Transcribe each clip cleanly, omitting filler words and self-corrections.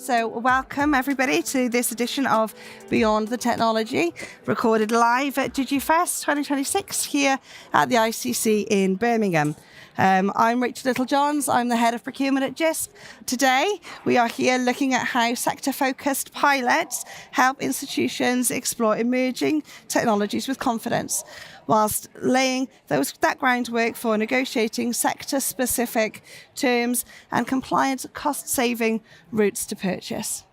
So welcome everybody to this edition of Beyond the Technology, recorded live at Digifest 2026 here at the ICC in Birmingham. I'm Rachel Littlejohns, I'm the head of procurement at Jisc. Today we are here looking at how sector-focused pilots help institutions explore emerging technologies with confidence, whilst laying that groundwork for negotiating sector-specific terms and compliant cost-saving routes to purchase.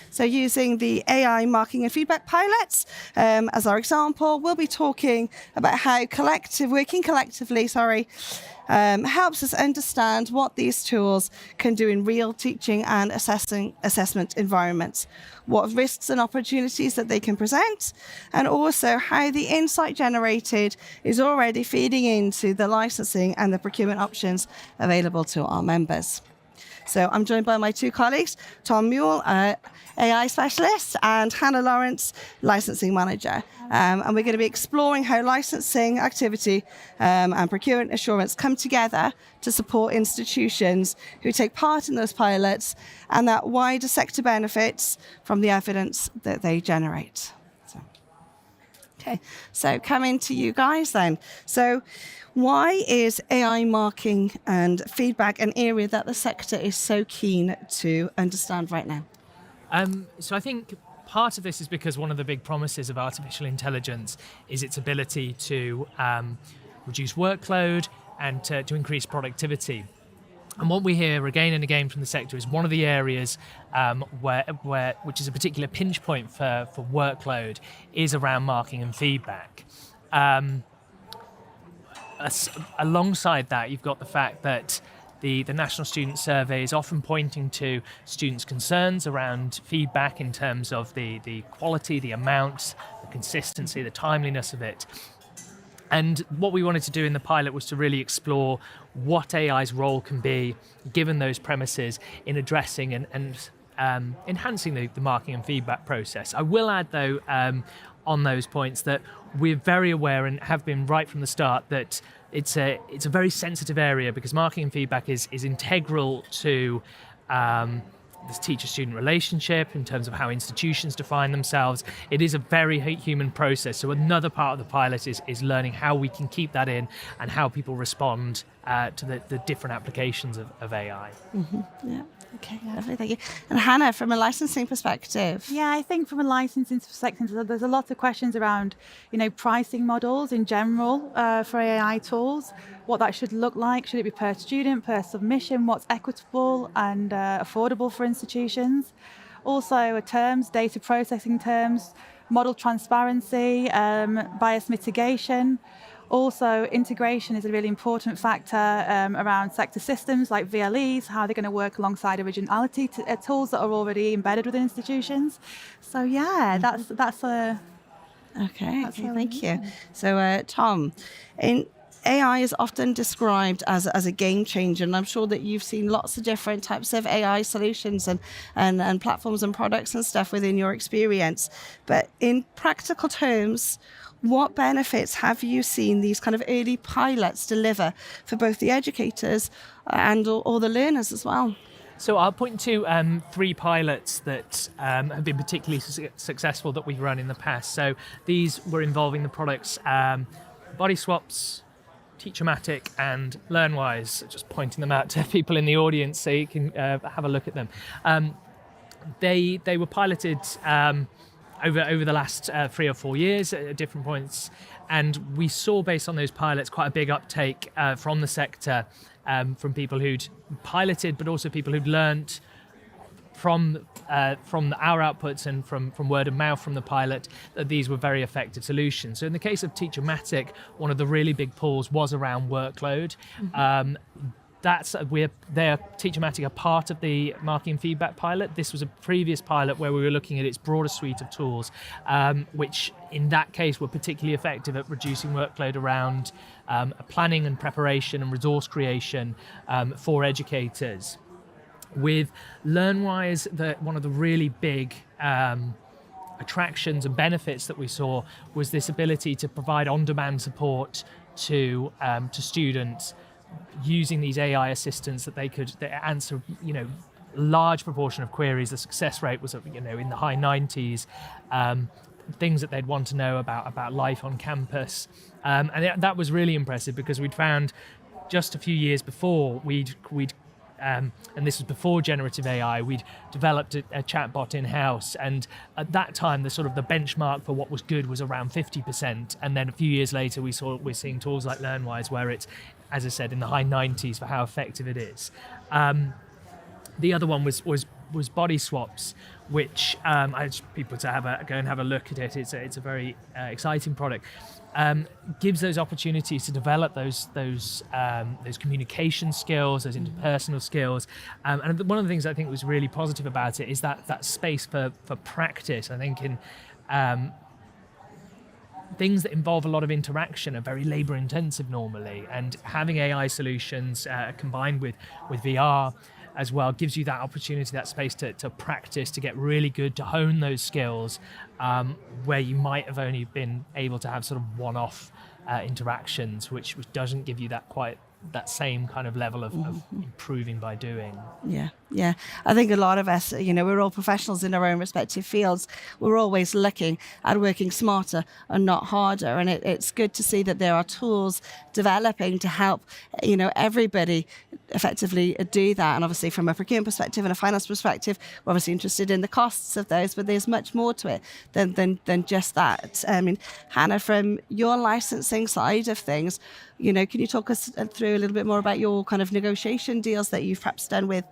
So using the AI marking and feedback pilots as our example, we'll be talking about how working collectively helps us understand what these tools can do in real teaching and assessment environments, what risks and opportunities that they can present, and also how the insight generated is already feeding into the licensing and the procurement options available to our members. So I'm joined by my two colleagues, Tom Mule, AI specialist, and Hannah Lawrence, licensing manager. And we're going to be exploring how licensing activity and procurement assurance come together to support institutions who take part in those pilots and that wider sector benefits from the evidence that they generate. So coming to you guys then. So why is AI marking and feedback an area that the sector is so keen to understand right now? So I think part of this is because one of the big promises of artificial intelligence is its ability to reduce workload and to increase productivity. And what we hear again and again from the sector is one of the areas which is a particular pinch point for workload is around marking and feedback. Alongside that, you've got the fact that the National Student Survey is often pointing to students' concerns around feedback in terms of the quality, the amount, the consistency, the timeliness of it. And what we wanted to do in the pilot was to really explore what AI's role can be, given those premises, in addressing and enhancing the marking and feedback process. I will add, though, on those points that we're very aware and have been right from the start that it's a very sensitive area because marking and feedback is integral to this teacher-student relationship in terms of how institutions define themselves. It is a very human process. So another part of the pilot is learning how we can keep that in and how people respond to the different applications of AI. Mm-hmm. Yeah. Okay, lovely, thank you. And Hannah, from a licensing perspective? Yeah, I think from a licensing perspective, there's a lot of questions around, pricing models in general for AI tools, what that should look like. Should it be per student, per submission? What's equitable and affordable for institutions? Also, terms, data processing terms, model transparency, bias mitigation. Also, integration is a really important factor around sector systems like VLEs, how they're going to work alongside originality tools that are already embedded within institutions. So yeah, that's a... Okay, thank you. So Tom, AI is often described as a game changer, and I'm sure that you've seen lots of different types of AI solutions and platforms and products and stuff within your experience. But in practical terms, what benefits have you seen these kind of early pilots deliver for both the educators and all the learners as well? So I'll point to 3 pilots that have been particularly successful that we've run in the past. So these were involving the products Body Swaps, Teachermatic and LearnWise, just pointing them out to people in the audience so you can have a look at them. They were piloted over the last 3 or 4 years at different points, and we saw based on those pilots quite a big uptake from the sector, from people who'd piloted but also people who'd learnt from our outputs and from word of mouth from the pilot that these were very effective solutions. So in the case of Teachermatic, one of the really big pulls was around workload. Mm-hmm. Teachermatic are part of the marking and feedback pilot. This was a previous pilot where we were looking at its broader suite of tools, which in that case were particularly effective at reducing workload around planning and preparation and resource creation for educators. With LearnWise, one of the really big attractions and benefits that we saw was this ability to provide on-demand support to students using these AI assistants that they answer, large proportion of queries, the success rate was in the high 90s. Things that they'd want to know about life on campus, and that was really impressive because we'd found just a few years before and this was before generative AI, we'd developed a chatbot in-house, and at that time the benchmark for what was good was around 50%, and then a few years later we're seeing tools like LearnWise where it's, as I said, in the high 90s for how effective it is. The other one was body swaps, which I urge people to go and have a look at it. It's a very exciting product. Gives those opportunities to develop those communication skills, those interpersonal skills, and one of the things I think was really positive about it is that space for practice. I think in things that involve a lot of interaction are very labor intensive normally, and having AI solutions combined with VR as well gives you that opportunity, that space to practice, to get really good, to hone those skills where you might have only been able to have one-off interactions, which doesn't give you that same kind of level of improving by doing. Yeah. I think a lot of us, we're all professionals in our own respective fields. We're always looking at working smarter and not harder. And it's good to see that there are tools developing to help, everybody effectively do that. And obviously from a procurement perspective and a finance perspective, we're obviously interested in the costs of those, but there's much more to it than just that. I mean, Hannah, from your licensing side of things, can you talk us through a little bit more about your kind of negotiation deals that you've perhaps done with,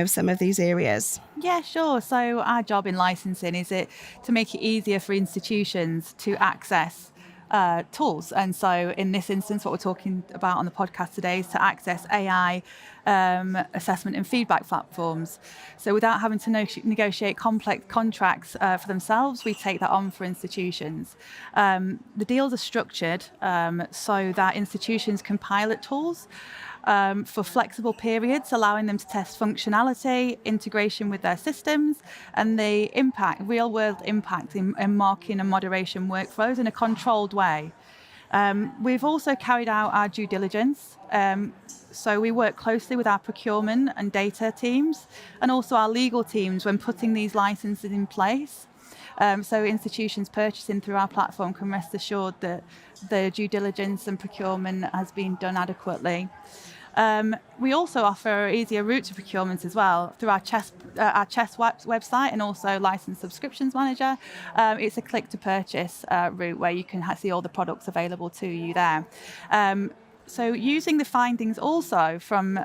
some of these areas? Yeah, sure. So our job in licensing is to make it easier for institutions to access tools. And so in this instance, what we're talking about on the podcast today is to access AI assessment and feedback platforms. So without having to negotiate complex contracts for themselves, we take that on for institutions. The deals are structured so that institutions can pilot tools for flexible periods, allowing them to test functionality, integration with their systems, and the real-world impact in marking and moderation workflows in a controlled way. We've also carried out our due diligence. So we work closely with our procurement and data teams and also our legal teams when putting these licenses in place. So institutions purchasing through our platform can rest assured that the due diligence and procurement has been done adequately. We also offer an easier route to procurement as well through our Jisc website and also License Subscriptions Manager. It's a click-to-purchase route where you can see all the products available to you there. So using the findings also from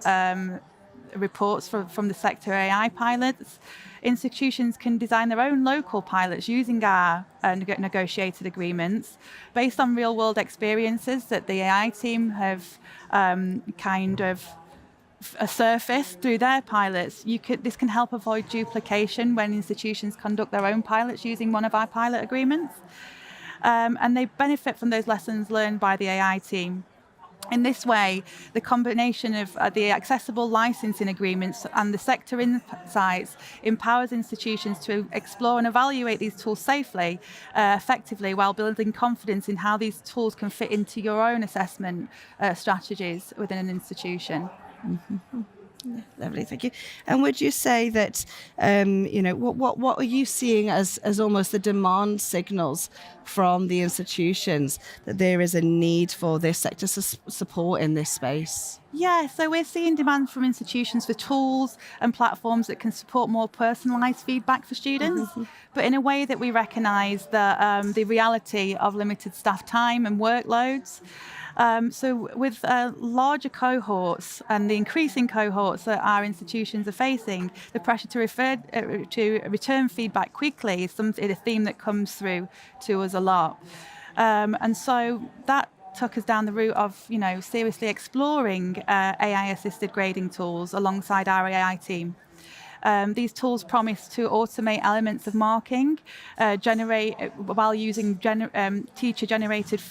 reports from the sector AI pilots, institutions can design their own local pilots using our negotiated agreements based on real-world experiences that the AI team have kind of surfaced through their pilots. This can help avoid duplication when institutions conduct their own pilots using one of our pilot agreements. And they benefit from those lessons learned by the AI team. In this way, the combination of the accessible licensing agreements and the sector insights empowers institutions to explore and evaluate these tools safely, effectively, while building confidence in how these tools can fit into your own assessment strategies within an institution. Mm-hmm. Yeah, lovely, thank you. And would you say that, what are you seeing as almost the demand signals from the institutions that there is a need for this sector support in this space? Yeah, so we're seeing demand from institutions for tools and platforms that can support more personalised feedback for students, but in a way that we recognise the reality of limited staff time and workloads. So with larger cohorts and the increasing cohorts that our institutions are facing, the pressure to return feedback quickly is a theme that comes through to us a lot. And so that took us down the route of, seriously exploring AI-assisted grading tools alongside our AI team. These tools promise to automate elements of marking, while using teacher-generated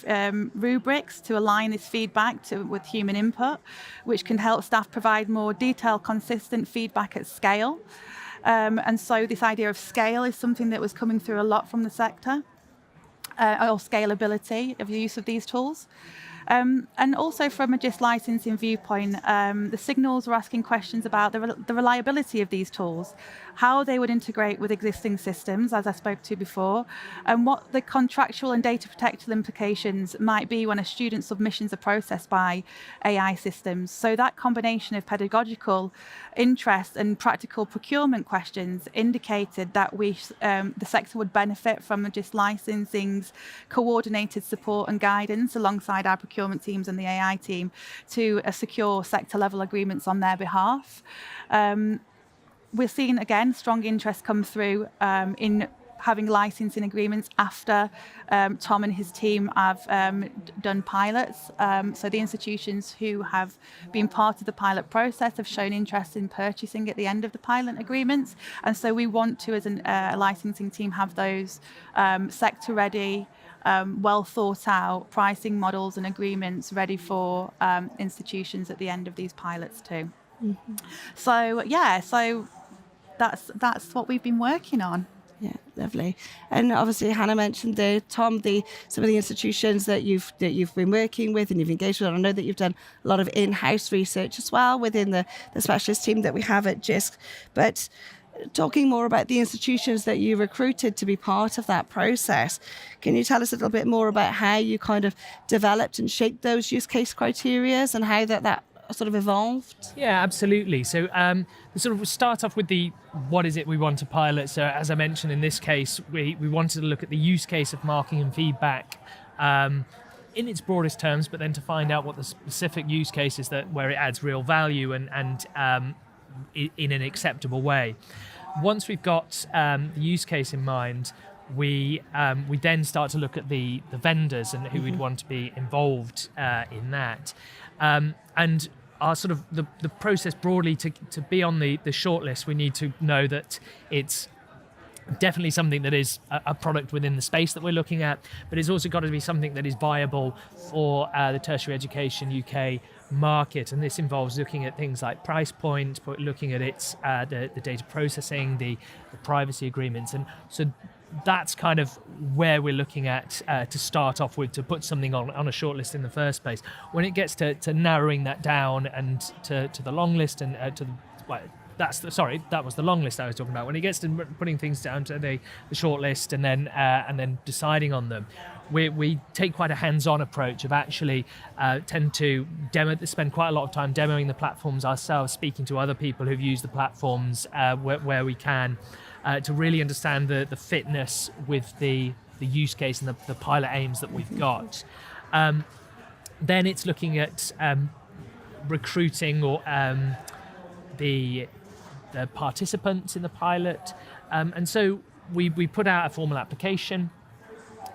rubrics to align this feedback with human input, which can help staff provide more detailed, consistent feedback at scale. And so this idea of scale is something that was coming through a lot from the sector, or scalability of the use of these tools. And also from a Jisc licensing viewpoint, the signals were asking questions about the reliability of these tools, how they would integrate with existing systems, as I spoke to before, and what the contractual and data protective implications might be when a student's submissions are processed by AI systems. So that combination of pedagogical interest and practical procurement questions indicated that the sector would benefit from the Jisc licensing's coordinated support and guidance alongside our procurement teams and the AI team to secure sector-level agreements on their behalf. We're seeing, again, strong interest come through in having licensing agreements after Tom and his team have done pilots. So the institutions who have been part of the pilot process have shown interest in purchasing at the end of the pilot agreements. And so we want to, as a licensing team, have those sector-ready, well thought out pricing models and agreements ready for institutions at the end of these pilots too. Mm-hmm. So that's what we've been working on. Yeah, lovely. And obviously Hannah mentioned there, Tom, some of the institutions that you've been working with and you've engaged with. I know that you've done a lot of in-house research as well within the specialist team that we have at Jisc. But talking more about the institutions that you recruited to be part of that process, can you tell us a little bit more about how you kind of developed and shaped those use case criteria and how that sort of evolved? Yeah, absolutely. So sort of start off with what is it we want to pilot. So as I mentioned, in this case, we wanted to look at the use case of marking and feedback in its broadest terms, but then to find out what the specific use case is where it adds real value and in an acceptable way. Once we've got the use case in mind, we then start to look at the vendors and who we'd want to be involved in that. And our sort of the process broadly to be on the shortlist, we need to know that it's definitely something that is a product within the space that we're looking at, but it's also got to be something that is viable for the tertiary education UK market. And this involves looking at things like price point, looking at its the data processing, the privacy agreements. And so that's kind of where we're looking at to start off with, to put something on a shortlist in the first place. When it gets to narrowing that down and to the long list and that was the long list I was talking about. When it gets to putting things down to the short list and then deciding on them, we take quite a hands-on approach of actually tend to spend quite a lot of time demoing the platforms ourselves, speaking to other people who've used the platforms where we can, to really understand the fitness with the use case and the pilot aims that we've got. Then it's looking at recruiting or the participants in the pilot, and so we put out a formal application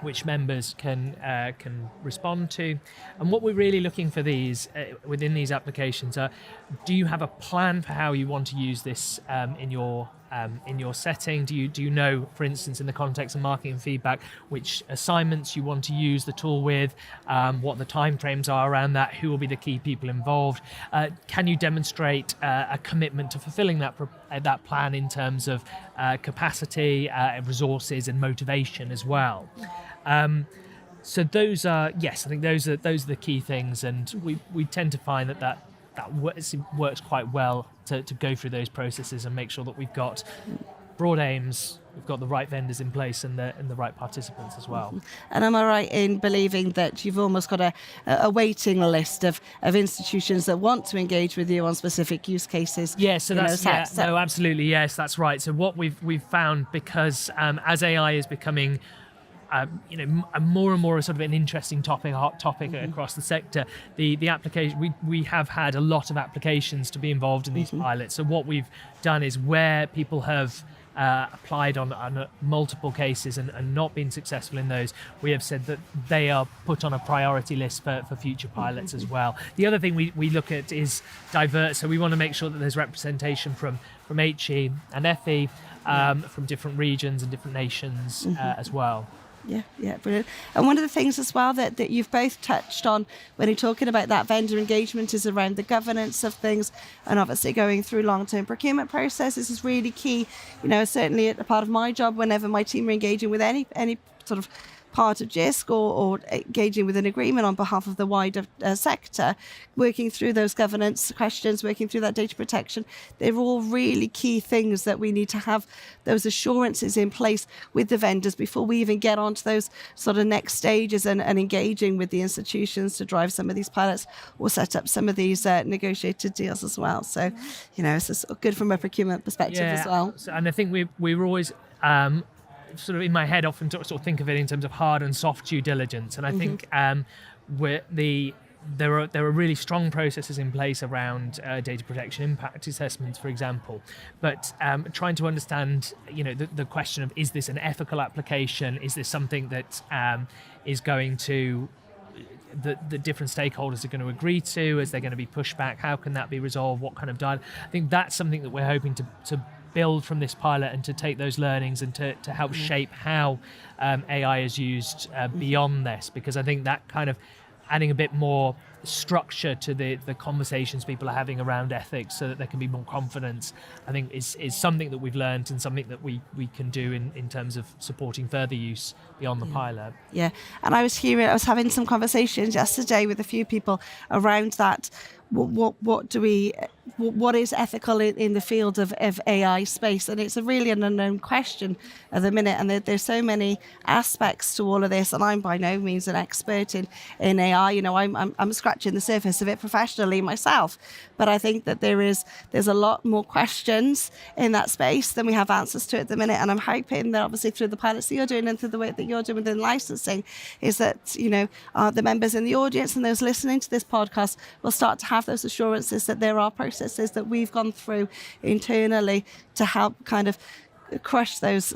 which members can respond to. And what we're really looking for within these applications are, do you have a plan for how you want to use this in your setting? Do you know, for instance, in the context of marking and feedback, which assignments you want to use the tool with, what the timeframes are around that, who will be the key people involved? Can you demonstrate a commitment to fulfilling that plan in terms of capacity, resources, and motivation as well? So those are, yes, I think those are the key things, and we tend to find that works quite well to go through those processes and make sure that we've got broad aims, we've got the right vendors in place and the right participants as well. And am I right in believing that you've almost got a waiting list of institutions that want to engage with you on specific use cases? Yes, so no, absolutely, yes, that's right. So what we've found, because as AI is becoming a more and more sort of an interesting hot topic across the sector, the application, we have had a lot of applications to be involved in these pilots. So what we've done is, where people have applied on multiple cases and not been successful in those, we have said that they are put on a priority list for future pilots as well. The other thing we look at is diverse. So we want to make sure that there's representation from HE and FE, from different regions and different nations as well. Yeah, brilliant. And one of the things as well that you've both touched on when you're talking about that vendor engagement is around the governance of things, and obviously going through long-term procurement processes is really key. Certainly a part of my job whenever my team are engaging with any sort of part of Jisc or engaging with an agreement on behalf of the wider sector, working through those governance questions, working through that data protection, they're all really key things that we need to have those assurances in place with the vendors before we even get onto those sort of next stages and engaging with the institutions to drive some of these pilots or set up some of these negotiated deals as well. So, it's just good from a procurement perspective as well. And I think we were always sort of in my head often sort of think of it in terms of hard and soft due diligence, and I think there are really strong processes in place around data protection impact assessments, for example, but trying to understand the question of, is this an ethical application, is this something that is going to the different stakeholders are going to agree to, is there going to be pushback, how can that be resolved, what kind of dialogue? I think that's something that we're hoping to build from this pilot and to take those learnings and to help shape how AI is used beyond this, because I think that kind of adding a bit more structure to the conversations people are having around ethics so that there can be more confidence, I think is something that we've learned and something that we can do in terms of supporting further use beyond the pilot. Yeah, and I was having some conversations yesterday with a few people around that. What is ethical in the field of AI space? And it's really an unknown question at the minute. And there's so many aspects to all of this. And I'm by no means an expert in AI. I'm scratching the surface of it professionally myself. But I think that there's a lot more questions in that space than we have answers to at the minute. And I'm hoping that obviously through the pilots that you're doing and through the work that you're doing within licensing, is that the members in the audience and those listening to this podcast will start to have those assurances that there are processes that we've gone through internally to help kind of crush those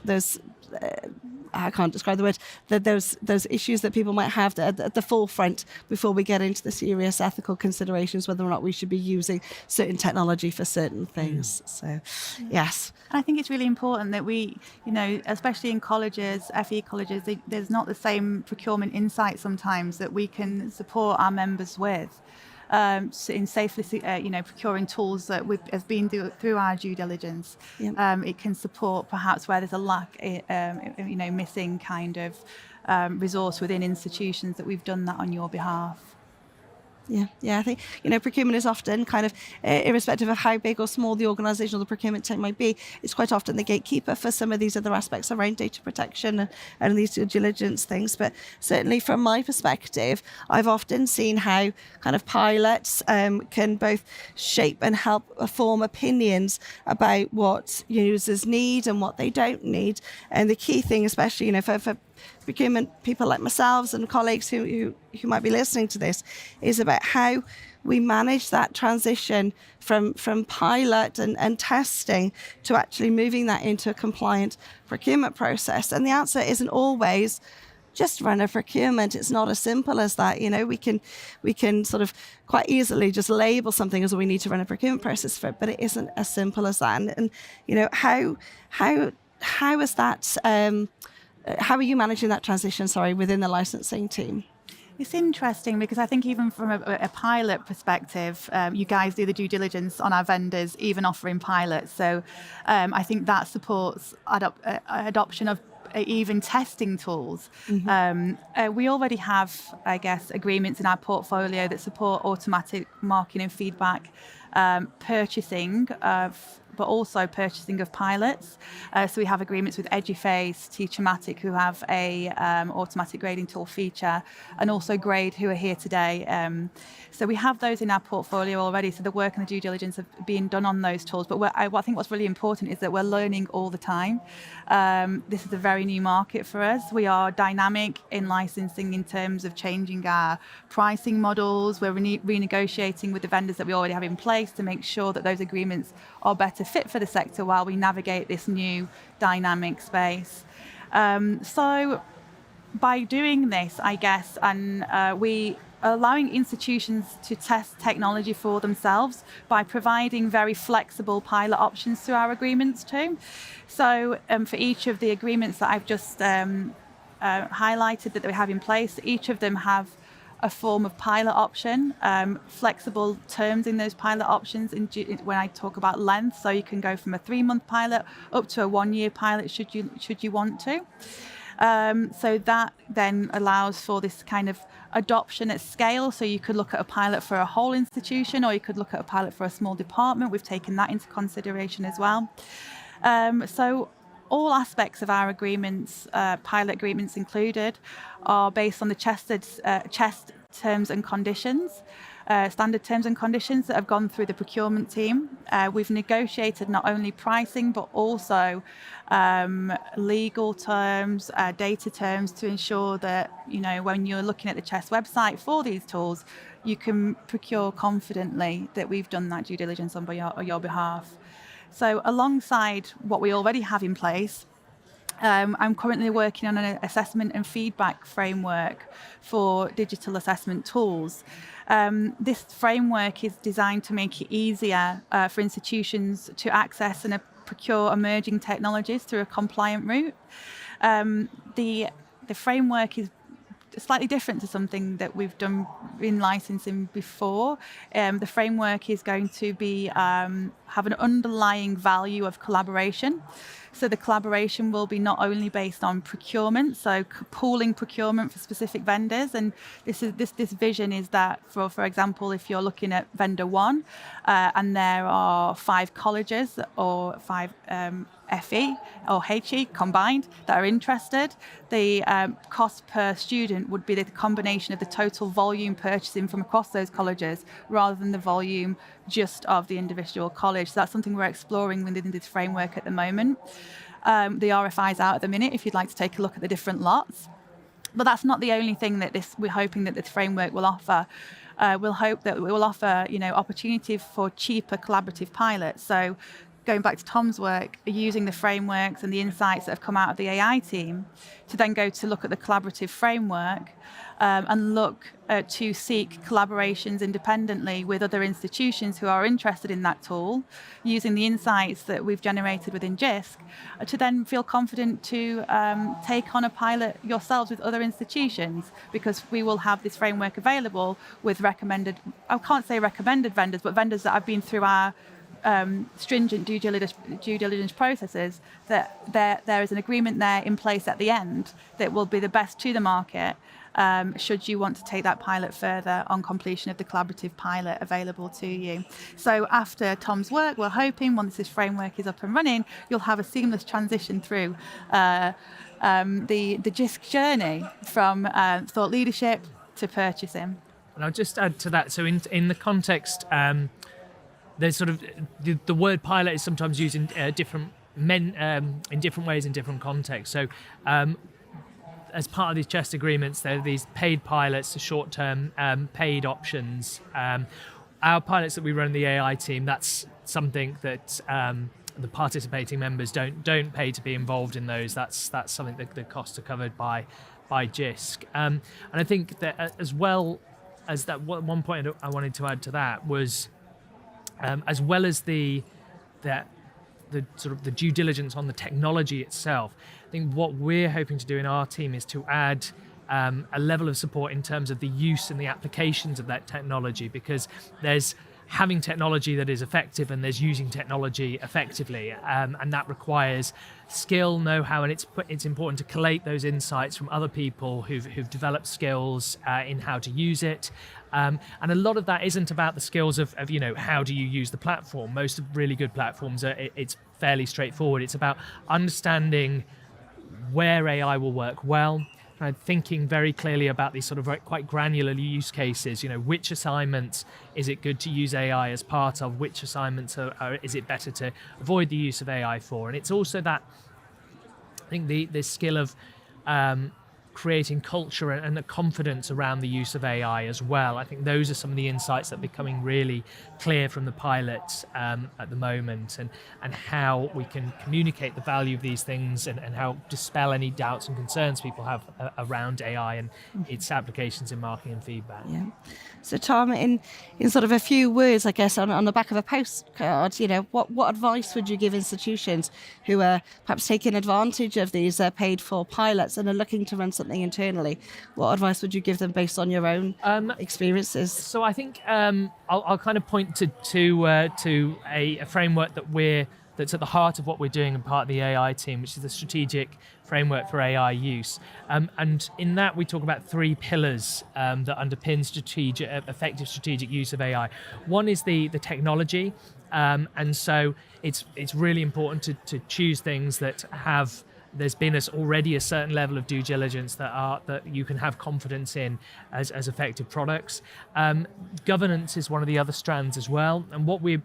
I can't describe the word, those issues that people might have at the forefront before we get into the serious ethical considerations whether or not we should be using certain technology for certain things. So, yes. And I think it's really important that we, especially in colleges, FE colleges, there's not the same procurement insight sometimes that we can support our members with. In safely, procuring tools that have been through our due diligence. Yep. It can support perhaps where there's a lack, missing kind of resource within institutions, that we've done that on your behalf. Yeah. I think, procurement is often kind of, irrespective of how big or small the organisation or the procurement team might be, it's quite often the gatekeeper for some of these other aspects around data protection and these due diligence things. But certainly from my perspective, I've often seen how kind of pilots can both shape and help form opinions about what users need and what they don't need. And the key thing, especially, for procurement people like myself and colleagues who might be listening to this, is about how we manage that transition from pilot and testing to actually moving that into a compliant procurement process. And the answer isn't always just run a procurement. It's not as simple as that. We can sort of quite easily just label something as we need to run a procurement process for it, but it isn't as simple as that. And how is that? How are you managing that transition, within the licensing team? It's interesting because I think even from a pilot perspective, you guys do the due diligence on our vendors, even offering pilots. So I think that supports adoption of even testing tools. Mm-hmm. We already have, I guess, agreements in our portfolio that support automatic marking and feedback, purchasing but also purchasing of pilots. So we have agreements with Digifest, Teachermatic, who have a automatic grading tool feature, and also Grade, who are here today. So we have those in our portfolio already. So the work and the due diligence have been done on those tools. But I think what's really important is that we're learning all the time. This is a very new market for us. We are dynamic in licensing in terms of changing our pricing models. We're renegotiating with the vendors that we already have in place to make sure that those agreements are better fit for the sector while we navigate this new dynamic space. So by doing this, I guess, and we are allowing institutions to test technology for themselves by providing very flexible pilot options through our agreements too. So for each of the agreements that I've just highlighted that we have in place, each of them have a form of pilot option, flexible terms in those pilot options when I talk about length. So you can go from a 3-month pilot up to a 1-year pilot should you want to. So that then allows for this kind of adoption at scale. So you could look at a pilot for a whole institution, or you could look at a pilot for a small department. We've taken that into consideration as well. So all aspects of our agreements, pilot agreements included, are based on the CHEST terms and conditions. Standard terms and conditions that have gone through the procurement team. We've negotiated not only pricing but also legal terms, data terms, to ensure that, you know, when you're looking at the CHESS website for these tools, you can procure confidently that we've done that due diligence on your behalf. So alongside what we already have in place, I'm currently working on an assessment and feedback framework for digital assessment tools. This framework is designed to make it easier for institutions to access and procure emerging technologies through a compliant route. The framework is slightly different to something that we've done in licensing before. The framework is going to be have an underlying value of collaboration. So the collaboration will be not only based on procurement, so pooling procurement for specific vendors, and this vision is that, for example, if you're looking at vendor one, and there are 5 colleges or 5 FE or HE combined that are interested, the cost per student would be the combination of the total volume purchasing from across those colleges rather than the volume just of the individual college. So that's something we're exploring within this framework at the moment. The RFI is out at the minute if you'd like to take a look at the different lots. But that's not the only thing that we're hoping that this framework will offer. We'll hope that it will offer, you know, opportunity for cheaper collaborative pilots. So going back to Tom's work, using the frameworks and the insights that have come out of the AI team to then go to look at the collaborative framework and look to seek collaborations independently with other institutions who are interested in that tool, using the insights that we've generated within Jisc, to then feel confident to take on a pilot yourselves with other institutions, because we will have this framework available with recommended, I can't say recommended vendors, but vendors that have been through our stringent due diligence processes, that there is an agreement there in place at the end that will be the best to the market should you want to take that pilot further on completion of the collaborative pilot available to you. So after Tom's work, we're hoping once this framework is up and running, you'll have a seamless transition through the Jisc journey from thought leadership to purchasing. And I'll just add to that. So in the context, there's sort of the word pilot is sometimes used in different ways in different contexts. So as part of these CHEST agreements, there are these paid pilots, the short-term paid options. Our pilots that we run in the AI team, that's something that the participating members don't pay to be involved in those. That's something that the costs are covered by Jisc. And I think that as well as that, one point I wanted to add to that was, as well as the sort of the due diligence on the technology itself, I think what we're hoping to do in our team is to add a level of support in terms of the use and the applications of that technology, because there's having technology that is effective and there's using technology effectively, and that requires skill, know-how, and it's important to collate those insights from other people who've developed skills in how to use it. And a lot of that isn't about the skills of you know, how do you use the platform. Most of really good platforms it's fairly straightforward. It's about understanding where AI will work well, thinking very clearly about these sort of quite granular use cases. You know, which assignments is it good to use AI as part of? Which assignments is it better to avoid the use of AI for? And it's also that, I think, the skill of creating culture and the confidence around the use of AI as well. I think those are some of the insights that are becoming really clear from the pilots at the moment, and how we can communicate the value of these things, and how dispel any doubts and concerns people have around AI and its applications in marketing and feedback. Yeah. So Tom, in sort of a few words, I guess, on the back of a postcard, you know, what advice would you give institutions who are perhaps taking advantage of these paid for pilots and are looking to run something internally? What advice would you give them based on your own experiences? So I think I'll kind of point to a framework that we're that's at the heart of what we're doing and part of the AI team, which is the strategic framework for AI use. And in that, we talk about three pillars that underpin effective strategic use of AI. One is the technology, and so it's really important to choose things that have. There's been already a certain level of due diligence that you can have confidence in as effective products. Governance is one of the other strands as well, and what we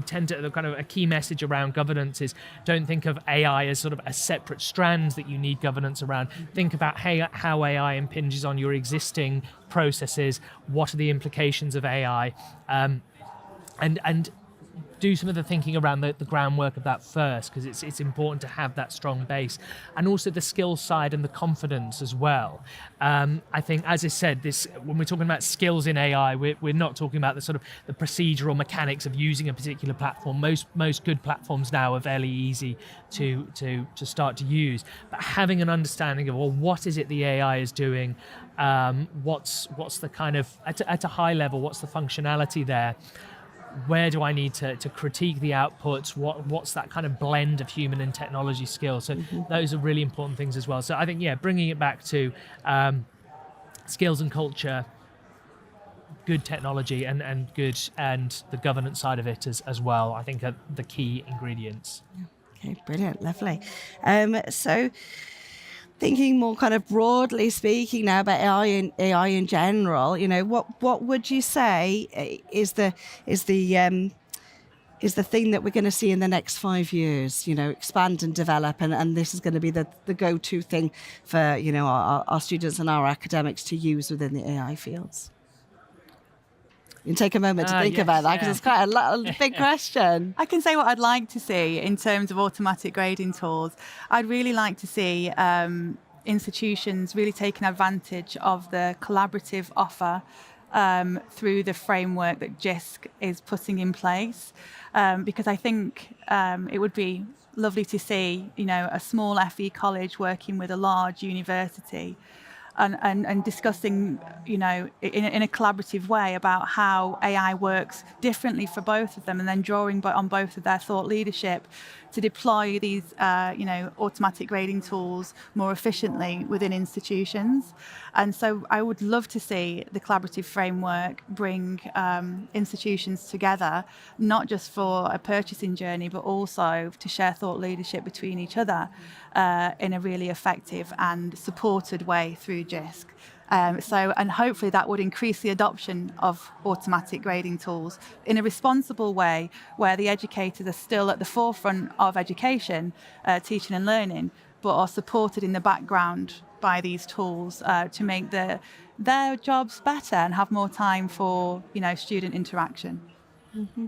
tend to, the kind of a key message around governance is, don't think of AI as sort of a separate strand that you need governance around. Think about how AI impinges on your existing processes. What are the implications of AI? And do some of the thinking around the groundwork of that first, because it's important to have that strong base, and also the skills side and the confidence as well. I think, as I said, when we're talking about skills in AI, we're not talking about the sort of the procedural mechanics of using a particular platform. Most good platforms now are fairly easy to start to use, but having an understanding of, well, what is it the AI is doing? What's the kind of at a high level? What's the functionality there? Where do I need to critique the outputs? What's that kind of blend of human and technology skills? So those are really important things as well. So I think, bringing it back to skills and culture, good technology and the governance side of it as well, I think are the key ingredients. Okay, brilliant, lovely. So thinking more kind of broadly speaking now about AI in general, what would you say is the thing that we're going to see in the next 5 years? Expand and develop, and this is going to be the go-to thing for our students and our academics to use within the AI fields. You can take a moment to think about that, because it's quite a big question. I can say what I'd like to see in terms of automatic grading tools. I'd really like to see institutions really taking advantage of the collaborative offer through the framework that Jisc is putting in place, because I think it would be lovely to see a small FE college working with a large university and discussing, in a collaborative way about how AI works differently for both of them, and then drawing on both of their thought leadership to deploy these, automatic grading tools more efficiently within institutions. And so I would love to see the collaborative framework bring institutions together, not just for a purchasing journey, but also to share thought leadership between each other in a really effective and supported way through Jisc. And hopefully that would increase the adoption of automatic grading tools in a responsible way, where the educators are still at the forefront of education, teaching and learning, but are supported in the background by these tools to make their jobs better and have more time for student interaction. Mm-hmm.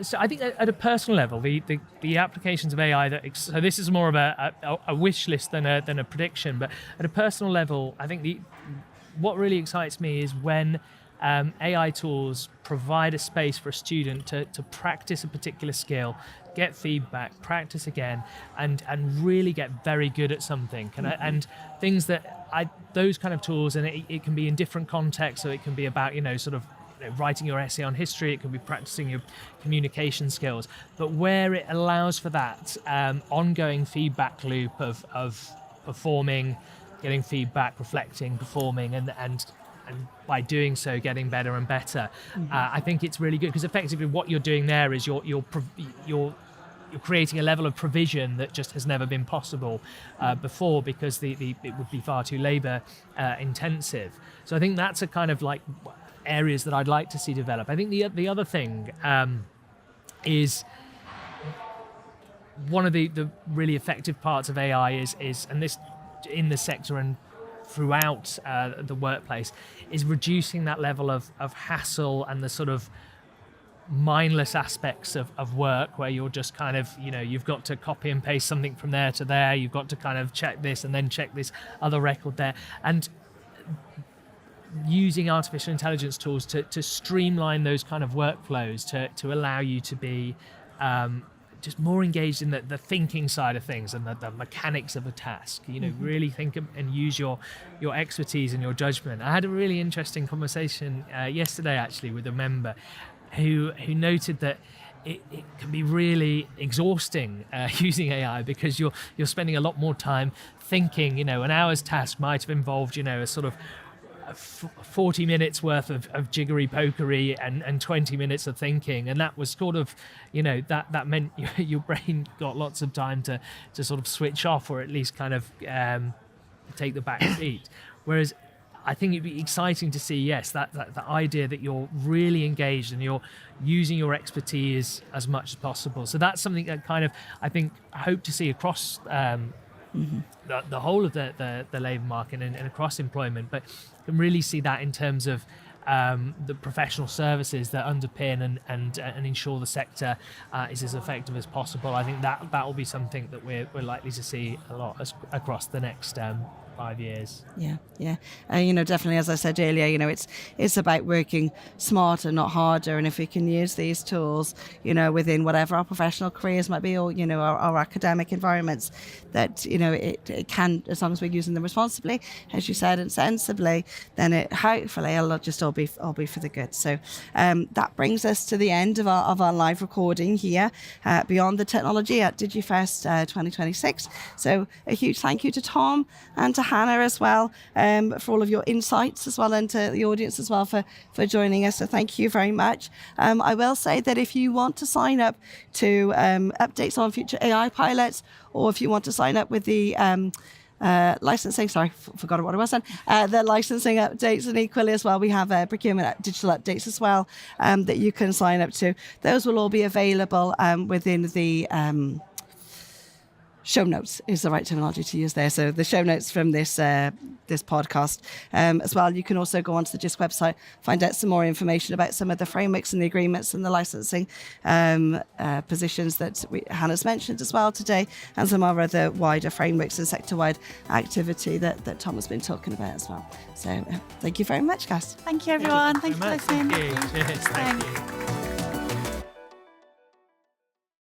So I think at a personal level, the applications of AI so this is more of a wish list than a prediction, but at a personal level, I think what really excites me is when AI tools provide a space for a student to practice a particular skill, get feedback, practice again, and really get very good at something. And things that those kind of tools, and it can be in different contexts, so it can be about writing your essay on history, it can be practicing your communication skills, but where it allows for that ongoing feedback loop of performing, getting feedback, reflecting, performing, and by doing so getting better and better. I think it's really good, because effectively what you're doing there is you're creating a level of provision that just has never been possible before, because it would be far too labor intensive. So I think that's a kind of like areas that I'd like to see develop. I think the other thing is one of the really effective parts of AI is and this in the sector and throughout the workplace, is reducing that level of hassle and the sort of mindless aspects of work, where you're just kind of, you've got to copy and paste something from there to there, you've got to kind of check this and then check this other record there, and using artificial intelligence tools to streamline those kind of workflows to allow you to be just more engaged in the thinking side of things and the mechanics of a task. Really think and use your expertise and your judgment. I had a really interesting conversation yesterday actually with a member who noted that it can be really exhausting using AI, because you're spending a lot more time thinking. An hour's task might have involved, a sort of 40 minutes worth of jiggery pokery and 20 minutes of thinking, and that was sort of, that meant your brain got lots of time to sort of switch off, or at least kind of take the back seat. Whereas I think it'd be exciting to see, yes, that idea that you're really engaged and you're using your expertise as much as possible. So that's something that kind of, I think, I hope to see across the whole of the labour market and across employment, but can really see that in terms of the professional services that underpin and ensure the sector is as effective as possible. I think that will be something that we're likely to see a lot across the next 5 years. Yeah. Definitely, as I said earlier, it's about working smarter, not harder. And if we can use these tools, within whatever our professional careers might be, or, our academic environments, that, it can, as long as we're using them responsibly, as you said, and sensibly, then it hopefully it'll just all be for the good. So that brings us to the end of our live recording here Beyond the Technology at Digifest 2026. So a huge thank you to Tom and to Hannah as well for all of your insights as well, and to the audience as well for joining us. So thank you very much. I will say that if you want to sign up to updates on future AI pilots, or if you want to sign up with the licensing, forgot what it was then, the licensing updates, and equally as well we have procurement digital updates as well that you can sign up to. Those will all be available within the show notes is the right terminology to use there. So the show notes from this podcast as well. You can also go onto the Jisc website, find out some more information about some of the frameworks and the agreements and the licensing positions that Hannah's mentioned as well today, and some of our other wider frameworks and sector-wide activity that Tom has been talking about as well. So thank you very much, guys. Thank you, everyone. Thank you for listening. Thank you. Cheers. Thank you.